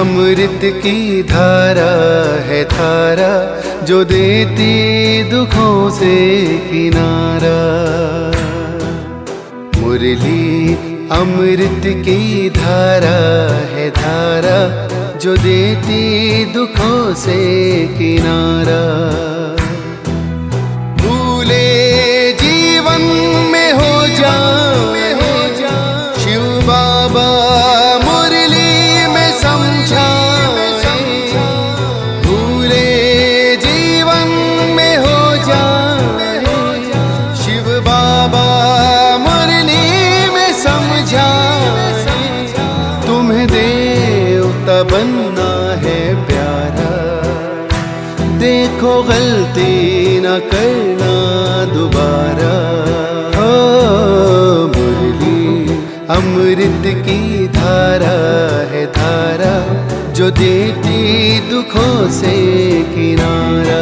अमृत की धारा है धारा, जो देती दुखों से किनारा। मुरली अमृत की धारा है धारा, जो देती दुखों से किनारा। भूले जीवन में हो जाए शिव बाबा मुरली में समझाए। भूले जीवन में हो जाए शिव बाबा मुरली में समझाए। तुम्हें देवता बनना है प्यारा, देखो गलती न करना दोबारा। हो मुरली अमृत की धारा है धारा, जो देती दुखों से किनारा।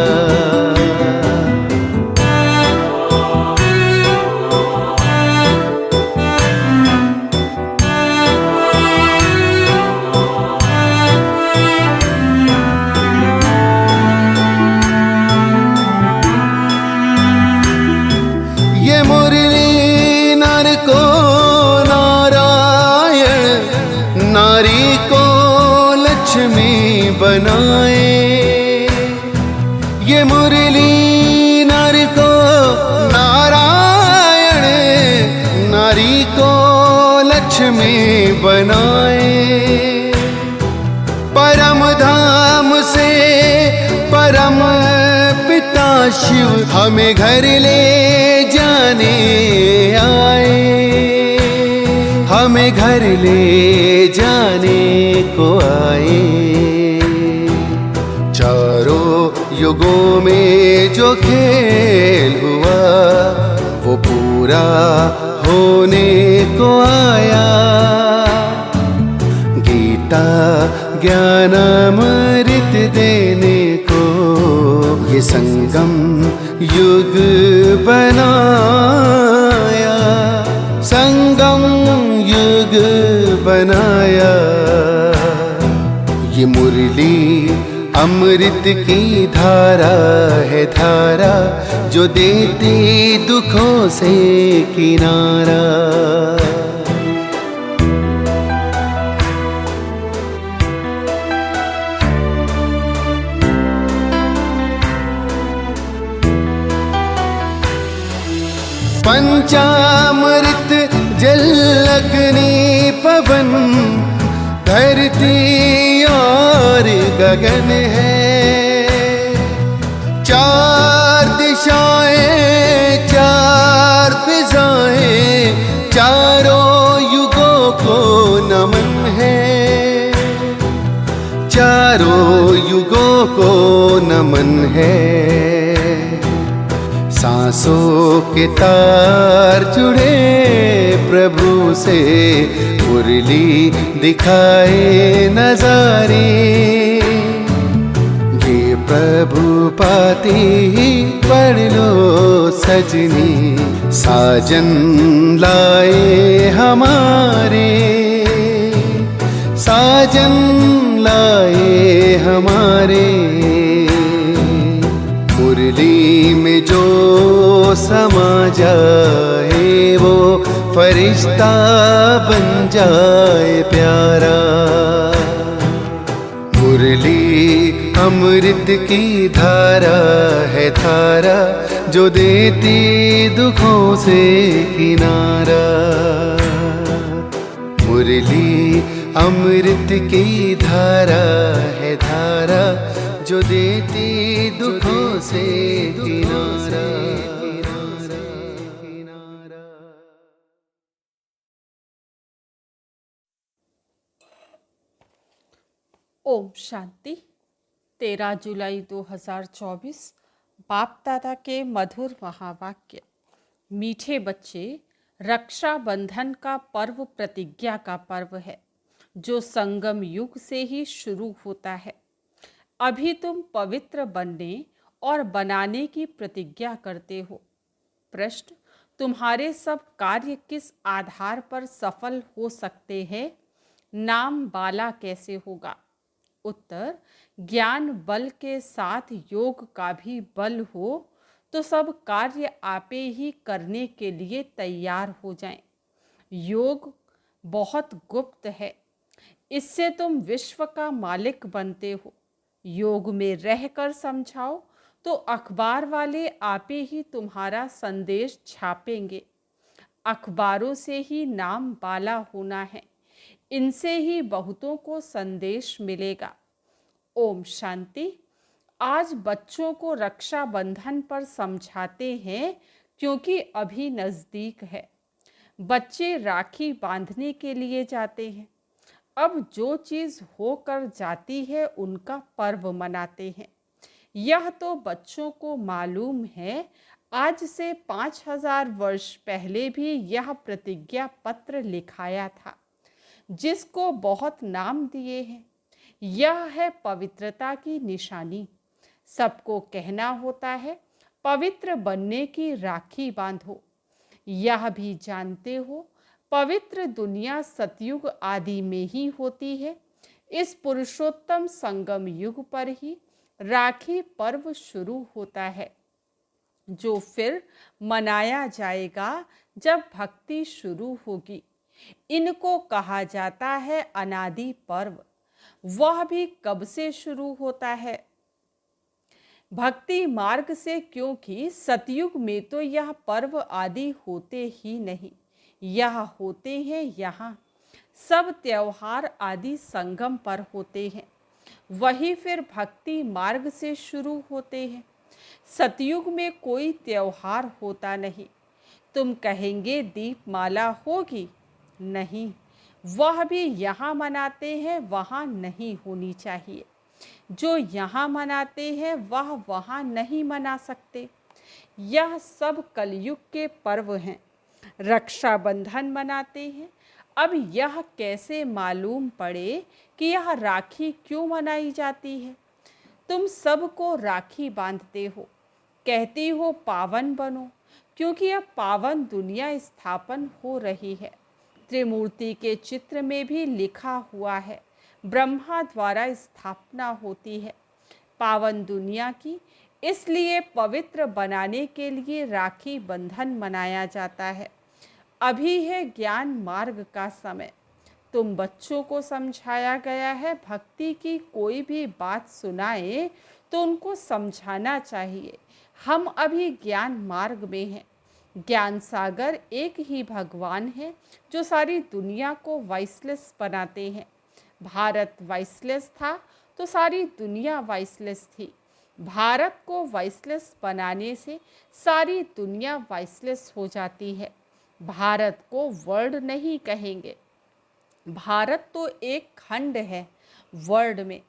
लक्ष्मी बनाए ये मुरली, नर को नारायण, नारी को लक्ष्मी बनाए। परम धाम से परम पिता शिव हमें घर ले जाने आए। हमें घर ले जाने को आए। चारों युगों में जो खेल हुआ वो पूरा होने को आया। गीता ज्ञान अमृत देने को ये संगम युग बनाया। संगम युग बनाया। ये मुरली अमृत की धारा है धारा, जो देती दुखों से किनारा। पंचामृत जल अग्नि पवन, धरती और गगन है। चार दिशाएं चार फिजाएं, चारों युगों को नमन है। चारों युगों को नमन है। सांसों के तार जुड़े प्रभु से, मुरली दिखाए नजारे। ये प्रभु पाती ही पढ़ लो सजनी, साजन लाए हमारे। साजन लाए हमारे। मुरली में जो समा जाए वो फरिश्ता बन जाए प्यारा। मुरली अमृत की धारा है धारा, जो देती दुखों से किनारा। मुरली अमृत की धारा है धारा, जो देती दुखों से किनारा। ओम शांति। 13 जुलाई 2024 बाप दादा के मधुर महावाक्य। मीठे बच्चे, रक्षाबंधन का पर्व प्रतिज्ञा का पर्व है, जो संगम युग से ही शुरू होता है। अभी तुम पवित्र बनने और बनाने की प्रतिज्ञा करते हो। प्रश्न: तुम्हारे सब कार्य किस आधार पर सफल हो सकते हैं? नाम बाला कैसे होगा? उत्तर, ज्ञान बल के साथ योग का भी बल हो तो सब कार्य आपे ही करने के लिए तैयार हो जाएं। योग बहुत गुप्त है, इससे तुम विश्व का मालिक बनते हो। योग में रहकर समझाओ तो अखबार वाले आपे ही तुम्हारा संदेश छापेंगे। अखबारों से ही नाम वाला होना है, इनसे ही बहुतों को संदेश मिलेगा। ओम शांति। आज बच्चों को रक्षाबंधन पर समझाते हैं क्योंकि अभी नज़दीक है। बच्चे राखी बांधने के लिए जाते हैं। अब जो चीज़ होकर जाती है उनका पर्व मनाते हैं। यह तो बच्चों को मालूम है। आज से 5000 वर्ष पहले भी यह प्रतिज्ञा पत्र लिखाया था, जिसको बहुत नाम दिए हैं। यह है पवित्रता की निशानी। सबको कहना होता है पवित्र बनने की राखी बांधो। यह भी जानते हो पवित्र दुनिया सतयुग आदि में ही होती है। इस पुरुषोत्तम संगम युग पर ही राखी पर्व शुरू होता है, जो फिर मनाया जाएगा जब भक्ति शुरू होगी। इनको कहा जाता है अनादि पर्व। वह भी कब से शुरू होता है? भक्ति मार्ग से, क्योंकि सतयुग में तो यह पर्व आदि होते ही नहीं। यह होते हैं यहाँ। सब त्योहार आदि संगम पर होते हैं, वही फिर भक्ति मार्ग से शुरू होते हैं। सतयुग में कोई त्योहार होता नहीं। तुम कहेंगे दीपमाला होगी, नहीं, वह भी यहाँ मनाते हैं, वहाँ नहीं होनी चाहिए। जो यहाँ मनाते हैं वह वहाँ नहीं मना सकते। यह सब कलयुग के पर्व हैं। रक्षाबंधन मनाते हैं। अब यह कैसे मालूम पड़े कि यह राखी क्यों मनाई जाती है? तुम सबको राखी बांधते हो, कहती हो पावन बनो, क्योंकि अब पावन दुनिया स्थापन हो रही है। त्रिमूर्ति के चित्र में भी लिखा हुआ है ब्रह्मा द्वारा स्थापना होती है पावन दुनिया की। इसलिए पवित्र बनाने के लिए राखी बंधन मनाया जाता है। अभी है ज्ञान मार्ग का समय। तुम बच्चों को समझाया गया है भक्ति की कोई भी बात सुनाए तो उनको समझाना चाहिए। हम अभी ज्ञान मार्ग में हैं। ज्ञान सागर एक ही भगवान है जो सारी दुनिया को वाइसलेस बनाते हैं। भारत वाइसलेस था तो सारी दुनिया वाइसलेस थी। भारत को वाइसलेस बनाने से सारी दुनिया वाइसलेस हो जाती है। भारत को वर्ल्ड नहीं कहेंगे। भारत तो एक खंड है वर्ल्ड में।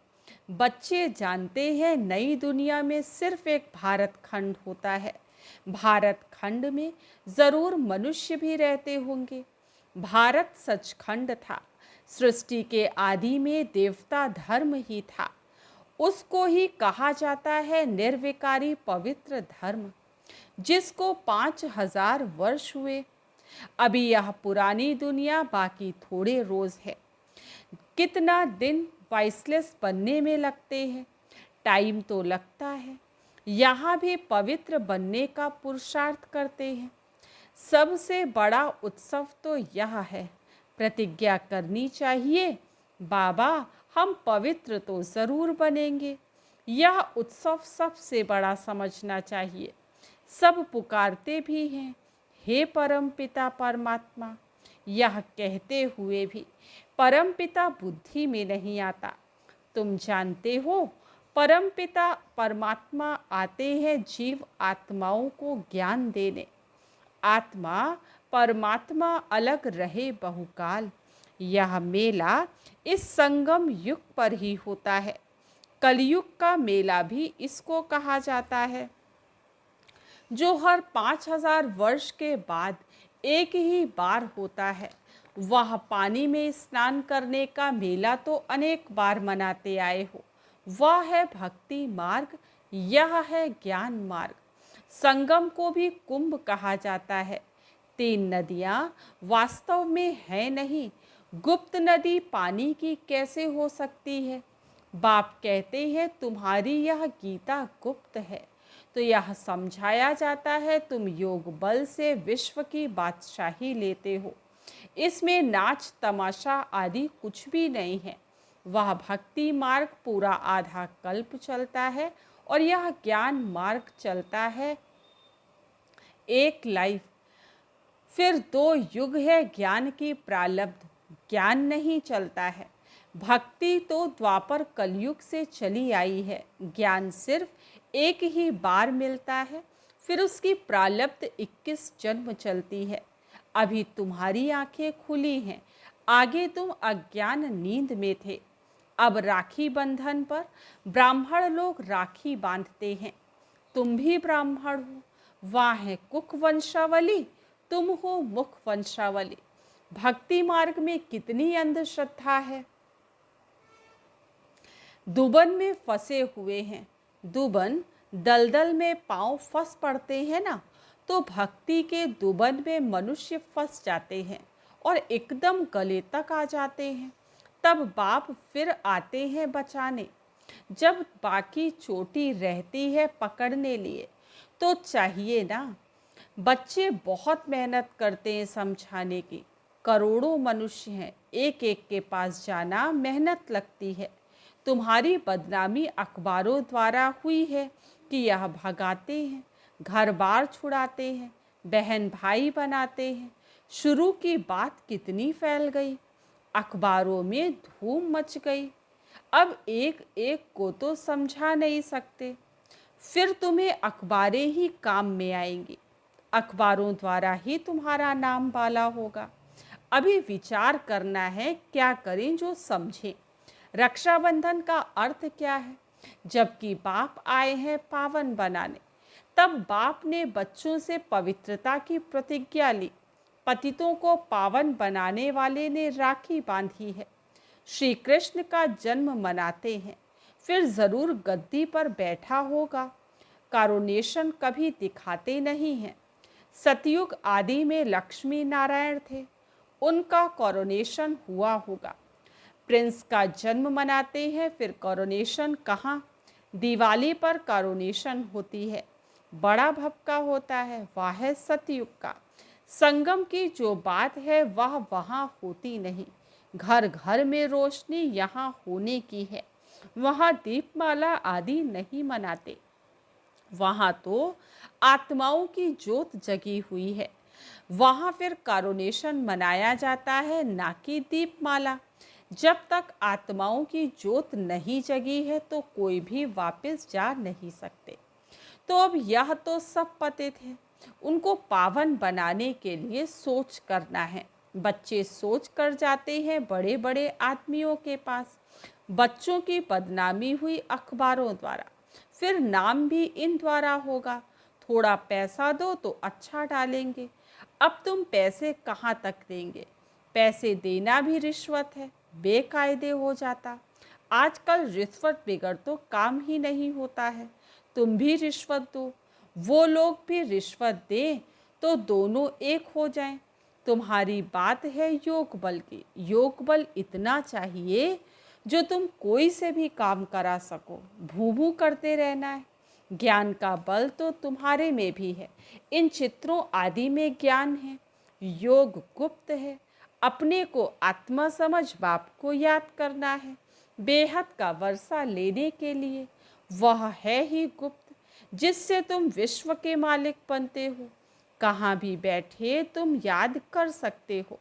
बच्चे जानते हैं नई दुनिया में सिर्फ एक भारत खंड होता है। भारत खंड में जरूर मनुष्य भी रहते होंगे। भारत सचखंड था। सृष्टि के आदि में देवता धर्म ही था। उसको ही कहा जाता है निर्विकारी पवित्र धर्म, जिसको 5000 वर्ष हुए। अभी यह पुरानी दुनिया बाकी थोड़े रोज है। कितना दिन वाइसलेस बनने में लगते हैं, टाइम तो लगता है। यहाँ भी पवित्र बनने का पुरुषार्थ करते हैं। सबसे बड़ा उत्सव तो यह है। प्रतिज्ञा करनी चाहिए, बाबा हम पवित्र तो ज़रूर बनेंगे। यह उत्सव सबसे बड़ा समझना चाहिए। सब पुकारते भी हैं, हे परमपिता परमात्मा। यह कहते हुए भी परमपिता बुद्धि में नहीं आता। तुम जानते हो परमपिता परमात्मा आते हैं जीव आत्माओं को ज्ञान देने। आत्मा परमात्मा अलग रहे बहुकाल। यह मेला इस संगम युग पर ही होता है। कलयुग का मेला भी इसको कहा जाता है, जो हर 5000 वर्ष के बाद एक ही बार होता है। वह पानी में स्नान करने का मेला तो अनेक बार मनाते आए हो। वह है भक्ति मार्ग, यह है ज्ञान मार्ग। संगम को भी कुंभ कहा जाता है। 3 नदियाँ वास्तव में है नहीं। गुप्त नदी पानी की कैसे हो सकती है? बाप कहते हैं तुम्हारी यह गीता गुप्त है, तो यह समझाया जाता है तुम योग बल से विश्व की बादशाही लेते हो। इसमें नाच तमाशा आदि कुछ भी नहीं है। वह भक्ति मार्ग पूरा आधा कल्प चलता है और यह ज्ञान मार्ग चलता है एक लाइफ। फिर 2 युग है ज्ञान की प्रारब्ध, ज्ञान नहीं चलता है। भक्ति तो द्वापर कलयुग से चली आई है, ज्ञान सिर्फ एक ही बार मिलता है, फिर उसकी प्रारब्ध 21 जन्म चलती है। अभी तुम्हारी आंखें खुली हैं, आगे तुम अज्ञान नींद में थे। अब राखी बंधन पर ब्राह्मण लोग राखी बांधते हैं। तुम भी ब्राह्मण हो, वहाँ है कुक वंशावली, तुम हो मुख वंशावली। भक्ति मार्ग में कितनी अंधश्रद्धा है। दुबन में फंसे हुए हैं। दुबन दलदल में पांव फंस पड़ते हैं ना, तो भक्ति के दुबन में मनुष्य फंस जाते हैं और एकदम गले तक आ जाते हैं। तब बाप फिर आते हैं बचाने। जब बाकी चोटी रहती है पकड़ने लिए, तो चाहिए ना। बच्चे बहुत मेहनत करते हैं समझाने की। करोड़ों मनुष्य हैं, एक एक के पास जाना मेहनत लगती है। तुम्हारी बदनामी अखबारों द्वारा हुई है कि यह भगाते हैं, घर बार छुड़ाते हैं, बहन भाई बनाते हैं। शुरू की बात कितनी फैल गई, अखबारों में धूम मच गई। अब एक एक को तो समझा नहीं सकते। फिर तुम्हें अखबारें ही काम में आएंगी, अखबारों द्वारा ही तुम्हारा नाम बाला होगा। अभी विचार करना है क्या करें जो समझें। रक्षाबंधन का अर्थ क्या है? जबकि बाप आए हैं पावन बनाने, तब बाप ने बच्चों से पवित्रता की प्रतिज्ञा ली। पतितों को पावन बनाने वाले ने राखी बांधी है। श्री कृष्ण का जन्म मनाते हैं, फिर जरूर गद्दी पर बैठा होगा। कारुनेशन कभी दिखाते नहीं हैं। सतयुग आदि में लक्ष्मी नारायण थे, उनका कोरोनेशन हुआ होगा। प्रिंस का जन्म मनाते हैं, फिर कोरोनेशन कहाँ? दिवाली पर कोरोनेशन होती है, बड़ा भपका होता है, वह है सतयुग का। संगम की जो बात है वह वहाँ होती नहीं। घर घर में रोशनी यहाँ होने की है, वहाँ दीपमाला आदि नहीं मनाते। वहाँ तो आत्माओं की ज्योत जगी हुई है, वहाँ फिर कोरोनेशन मनाया जाता है, ना कि दीपमाला। जब तक आत्माओं की ज्योत नहीं जगी है तो कोई भी वापस जा नहीं सकते। तो अब यह तो सब पतित हैं, उनको पावन बनाने के लिए सोच करना है। बच्चे सोच कर जाते हैं बड़े बड़े आदमियों के पास। बच्चों की बदनामी हुई अखबारों द्वारा, फिर नाम भी इन द्वारा होगा। थोड़ा पैसा दो तो अच्छा डालेंगे। अब तुम पैसे कहाँ तक देंगे? पैसे देना भी रिश्वत है, बेकायदे हो जाता। आजकल रिश्वत बिगड़ तो काम ही नहीं होता है। तुम भी रिश्वत दो, वो लोग भी रिश्वत दें, तो दोनों एक हो जाएं। तुम्हारी बात है योग बल की। योग बल इतना चाहिए जो तुम कोई से भी काम करा सको, भू भू करते रहना है। ज्ञान का बल तो तुम्हारे में भी है, इन चित्रों आदि में ज्ञान है। योग गुप्त है, अपने को आत्मा समझ बाप को याद करना है। बेहद का वर्षा लेने के लिए वह है ही गुप्त, जिससे तुम विश्व के मालिक बनते हो। कहाँ भी बैठे तुम याद कर सकते हो।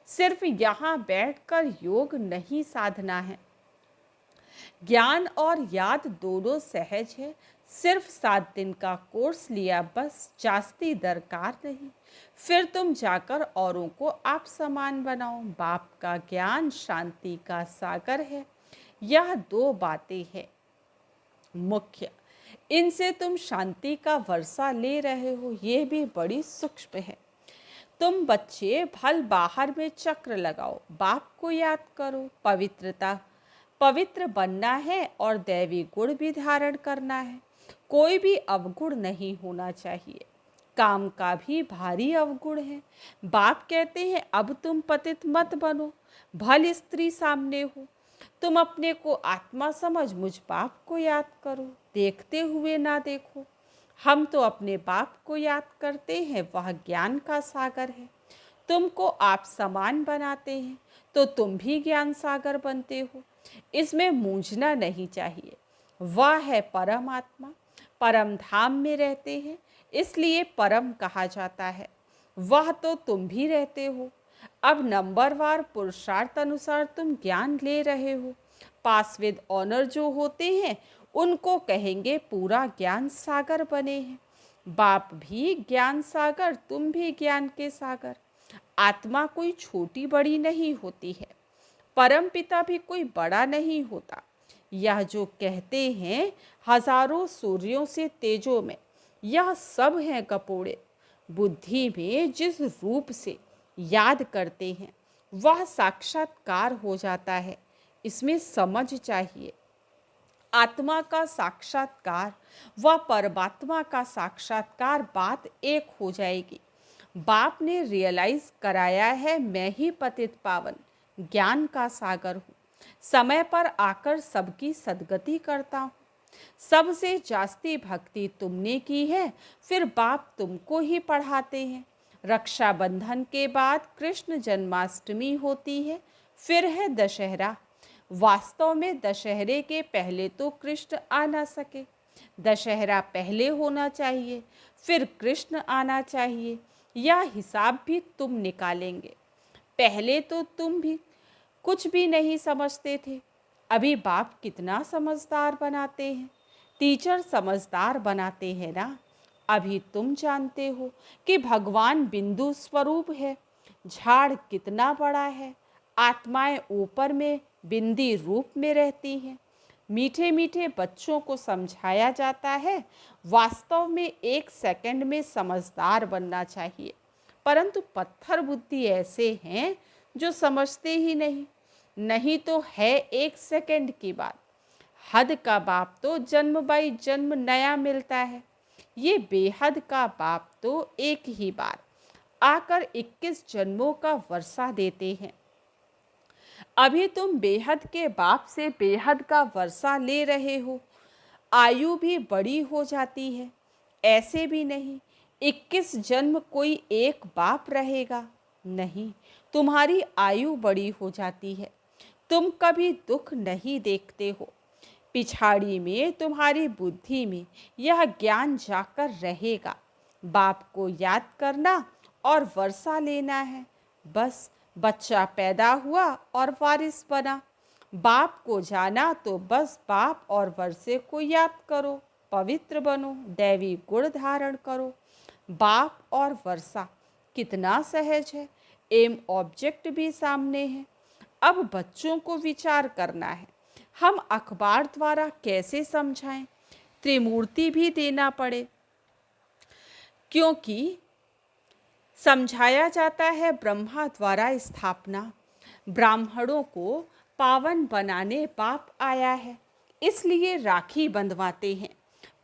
सिर्फ यहाँ बैठकर योग नहीं साधना है। ज्ञान और याद दोनों सहज है। सिर्फ 7 दिन का कोर्स लिया बस, जास्ती दरकार नहीं। फिर तुम जाकर औरों को आप समान बनाओ। बाप का ज्ञान शांति का सागर है। यह 2 बातें हैं मुख्य, इनसे तुम शांति का वर्षा ले रहे हो, ये भी बड़ी सूक्ष्म है। तुम बच्चे भल बाहर में चक्र लगाओ, बाप को याद करो। पवित्र बनना है और दैवी गुण भी धारण करना है। कोई भी अवगुण नहीं होना चाहिए। काम का भी भारी अवगुण है। बाप कहते हैं अब तुम पतित मत बनो। भल स्त्री सामने हो तुम अपने को आत्मा समझ मुझ बाप को याद करो, देखते हुए ना देखो। हम तो अपने बाप को याद करते हैं, वह ज्ञान का सागर है। तुमको आप समान बनाते हैं तो तुम भी ज्ञान सागर बनते हो। इसमें मूंझना नहीं चाहिए। वह है परमात्मा, परम धाम में रहते हैं, इसलिए परम कहा जाता है। वह तो तुम भी रहते हो। अब नंबरवार पुरुषार्थ अनुसार तुम ज्ञान ले रहे हो। पास विद ऑनर जो होते हैं उनको कहेंगे पूरा ज्ञान सागर बने हैं। बाप भी ज्ञान सागर, तुम भी ज्ञान के सागर। आत्मा कोई छोटी बड़ी नहीं होती है, परम पिता भी कोई बड़ा नहीं होता। यह जो कहते हैं हजारों सूर्यों से तेजों में, यह सब हैं कपोड़े। बुद्धि में जिस रूप से याद करते हैं वह साक्षात्कार हो जाता है। इसमें समझ चाहिए। आत्मा का साक्षात्कार व परमात्मा का साक्षात्कार बात एक हो जाएगी। बाप ने रियलाइज कराया है मैं ही पतित पावन ज्ञान का सागर हूँ। समय पर आकर सबकी सद्गति करता हूँ। सबसे जास्ती भक्ति तुमने की है, फिर बाप तुमको ही पढ़ाते हैं। रक्षाबंधन के बाद कृष्ण जन्माष्टमी होती है, फिर है दशहरा। वास्तव में दशहरे के पहले तो कृष्ण आ ना सके। दशहरा पहले होना चाहिए, फिर कृष्ण आना चाहिए। यह हिसाब भी तुम निकालेंगे। पहले तो तुम भी कुछ भी नहीं समझते थे। अभी बाप कितना समझदार बनाते हैं। टीचर समझदार बनाते हैं ना। अभी तुम जानते हो कि भगवान बिंदु स्वरूप है। झाड़ कितना बड़ा है। आत्माएं ऊपर में बिंदी रूप में रहती हैं। मीठे मीठे बच्चों को समझाया जाता है। वास्तव में 1 सेकंड में समझदार बनना चाहिए, परंतु पत्थर बुद्धि ऐसे हैं जो समझते ही नहीं तो है 1 सेकंड की बात। हद का बाप तो जन्म बाई जन्म नया मिलता है। ये बेहद का बाप तो एक ही बार आकर 21 जन्मों का वर्षा देते हैं। अभी तुम बेहद के बाप से बेहद का वर्षा ले रहे हो। आयु भी बड़ी हो जाती है। ऐसे भी नहीं 21 जन्म कोई एक बाप रहेगा, नहीं, तुम्हारी आयु बड़ी हो जाती है। तुम कभी दुख नहीं देखते हो। पिछाड़ी में तुम्हारी बुद्धि में यह ज्ञान जाकर रहेगा। बाप को याद करना और वर्षा लेना है। बस बच्चा पैदा हुआ और वारिस बना। बाप को जाना तो बस बाप और वर्षे को याद करो, पवित्र बनो, दैवी गुण धारण करो। बाप और वर्षा कितना सहज है। एम ऑब्जेक्ट भी सामने है। अब बच्चों को विचार करना है, हम अखबार द्वारा कैसे समझाएं। त्रिमूर्ति भी देना पड़े, क्योंकि समझाया जाता है ब्रह्मा द्वारा स्थापना। ब्राह्मणों को पावन बनाने बाप आया है, इसलिए राखी बंधवाते हैं।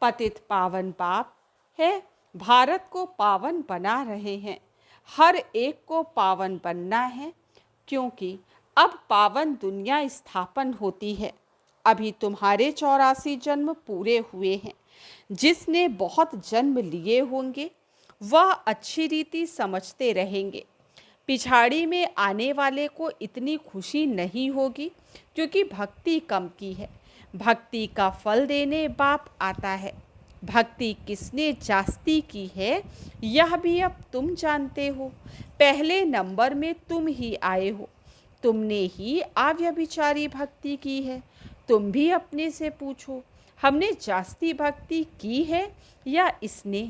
पतित पावन बाप है, भारत को पावन बना रहे हैं। हर एक को पावन बनना है, क्योंकि अब पावन दुनिया स्थापन होती है। अभी तुम्हारे 84 जन्म पूरे हुए हैं। जिसने बहुत जन्म लिए होंगे वह अच्छी रीति समझते रहेंगे। पिछाड़ी में आने वाले को इतनी खुशी नहीं होगी, क्योंकि भक्ति कम की है। भक्ति का फल देने बाप आता है। भक्ति किसने जास्ती की है यह भी अब तुम जानते हो। पहले नंबर में तुम ही आए हो। तुमने ही अव्यभिचारी भक्ति की है। तुम भी अपने से पूछो, हमने जास्ती भक्ति की है या इसने?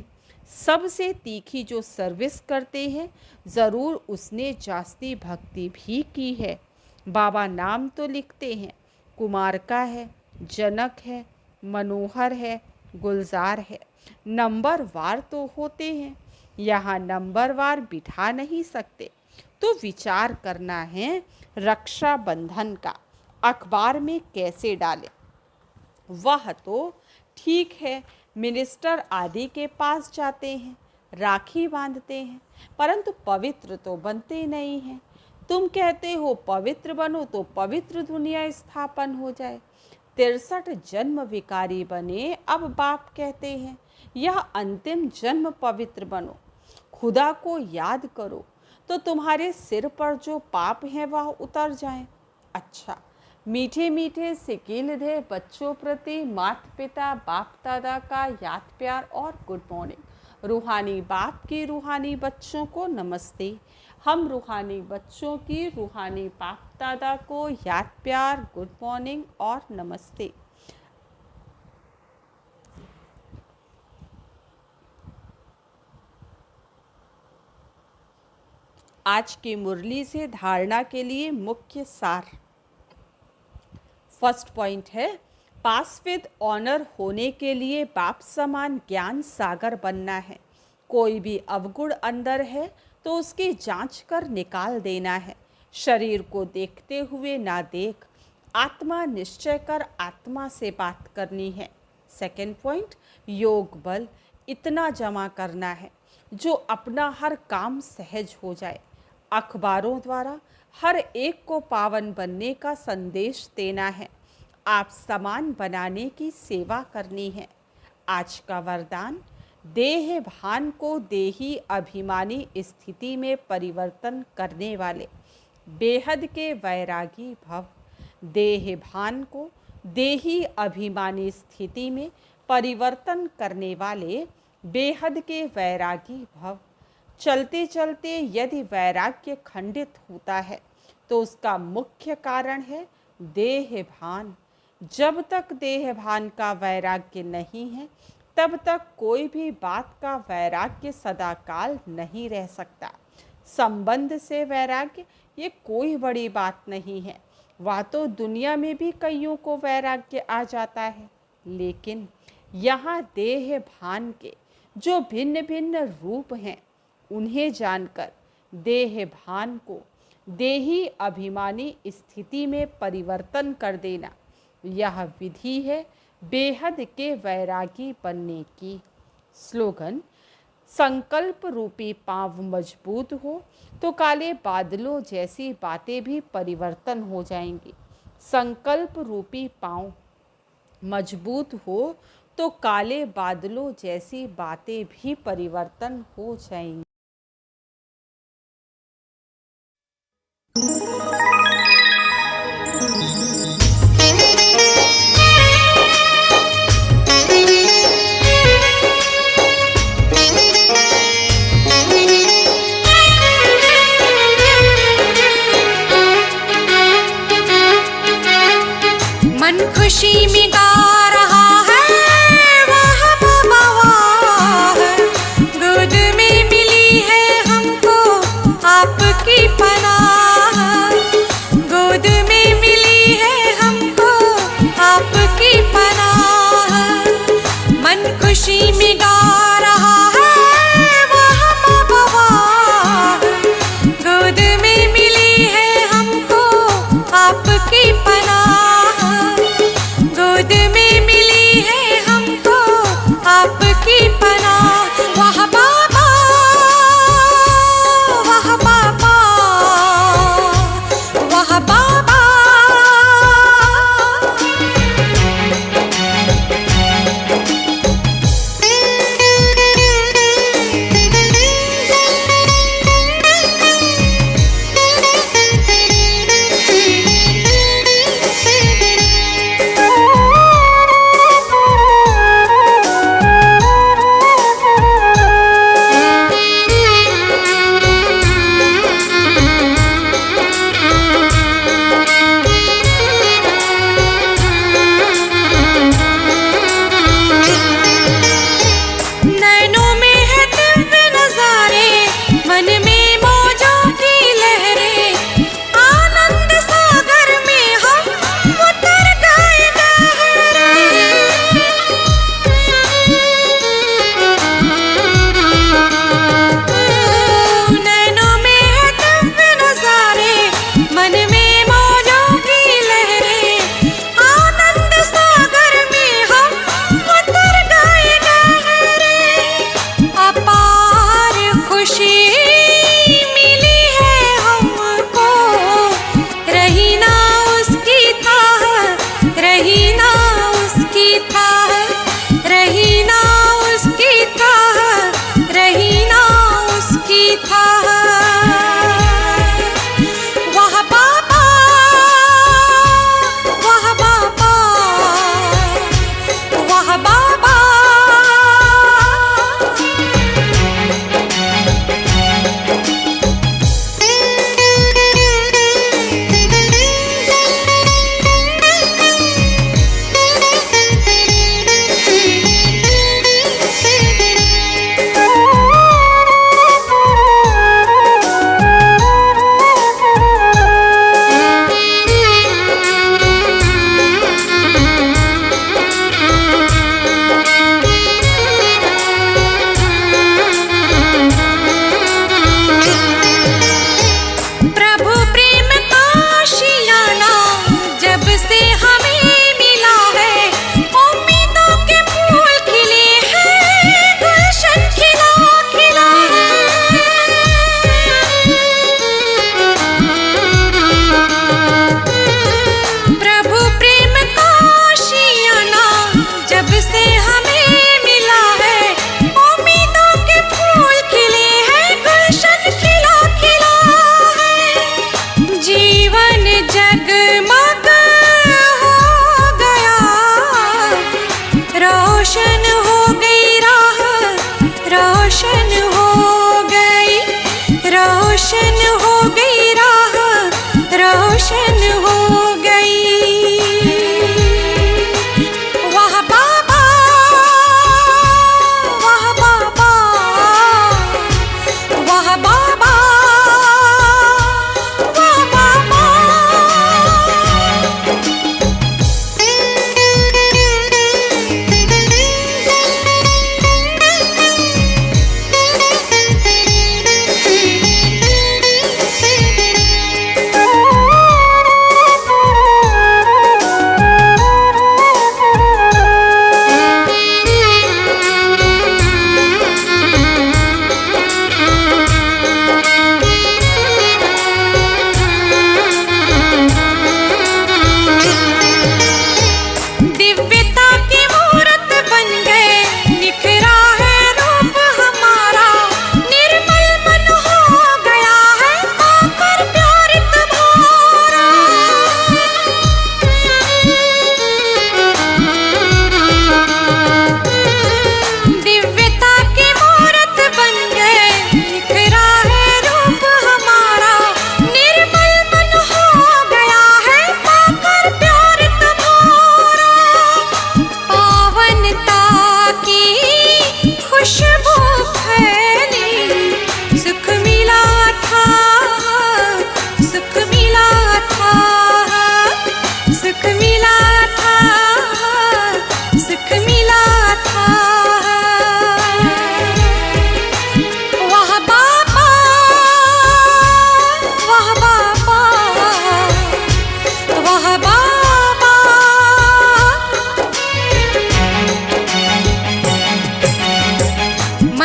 सबसे तीखी जो सर्विस करते हैं ज़रूर उसने जास्ती भक्ति भी की है। बाबा नाम तो लिखते हैं, कुमार का है, जनक है, मनोहर है, गुलजार है। नंबर वार तो होते हैं, यहाँ नंबर वार बिठा नहीं सकते। तो विचार करना है रक्षाबंधन का अखबार में कैसे डालें। वह तो ठीक है, मिनिस्टर आदि के पास जाते हैं, राखी बांधते हैं, परंतु पवित्र तो बनते नहीं हैं। तुम कहते हो पवित्र बनो तो पवित्र दुनिया स्थापन हो जाए। 63 जन्म विकारी बने, अब बाप कहते हैं यह अंतिम जन्म पवित्र बनो, खुदा को याद करो तो तुम्हारे सिर पर जो पाप हैं वह उतर जाएं। अच्छा, मीठे मीठे सिकीलधे बच्चों प्रति माता पिता बाप दादा का याद प्यार और गुड मॉर्निंग। रूहानी बाप की रूहानी बच्चों को नमस्ते। हम रूहानी बच्चों की रूहानी बाप दादा को याद प्यार, गुड मॉर्निंग और नमस्ते। आज की मुरली से धारणा के लिए मुख्य सार। फर्स्ट पॉइंट है, पास विद ऑनर होने के लिए बाप समान ज्ञान सागर बनना है। कोई भी अवगुण अंदर है तो उसकी जांच कर निकाल देना है। शरीर को देखते हुए ना देख, आत्मा निश्चय कर आत्मा से बात करनी है। सेकंड पॉइंट, योग बल इतना जमा करना है जो अपना हर काम सहज हो जाए। अखबारों द्वारा हर एक को पावन बनने का संदेश देना है। आप समान बनाने की सेवा करनी है। आज का वरदान, देह भान को देही अभिमानी स्थिति में परिवर्तन करने वाले बेहद के वैरागी भव। देह भान को देही अभिमानी स्थिति में परिवर्तन करने वाले बेहद के वैरागी भव। चलते चलते यदि वैराग्य खंडित होता है तो उसका मुख्य कारण है देह भान। जब तक देह भान का वैराग्य नहीं है तब तक कोई भी बात का वैराग्य सदाकाल नहीं रह सकता। संबंध से वैराग्य ये कोई बड़ी बात नहीं है। वह तो दुनिया में भी कईयों को वैराग्य आ जाता है, लेकिन यहाँ देह भान के जो भिन्न भिन्न रूप हैं उन्हें जानकर देह भान को देही अभिमानी स्थिति में परिवर्तन कर देना, यह विधि है बेहद के वैरागी बनने की। स्लोगन, संकल्प रूपी पांव मजबूत हो तो काले बादलों जैसी बातें भी परिवर्तन हो जाएंगी। संकल्प रूपी पांव मजबूत हो तो काले बादलों जैसी बातें भी परिवर्तन हो जाएंगी। मन खुशी में गा रहा है, वाह बाबा वाह, गोद में मिली है हमको आपकी पनाह, गोद में मिली है हमको आपकी पनाह। मन खुशी में गा रहा है, वाह बाबा वाह, गोद में मिली है हमको आपकी पनाह, गोद में मिली है हमको आपकी पनाह। वाह बाबा, वाह बाबा, वाह बाबा।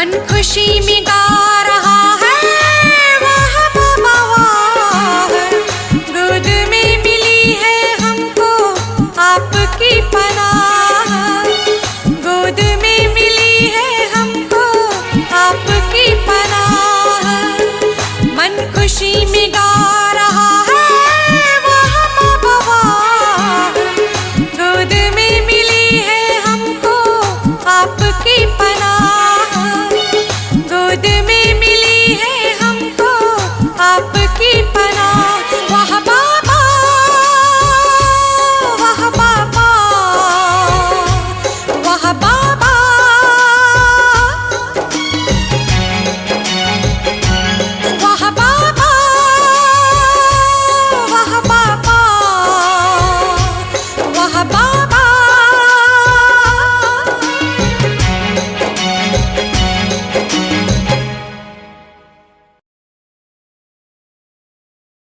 मन खुशी में गा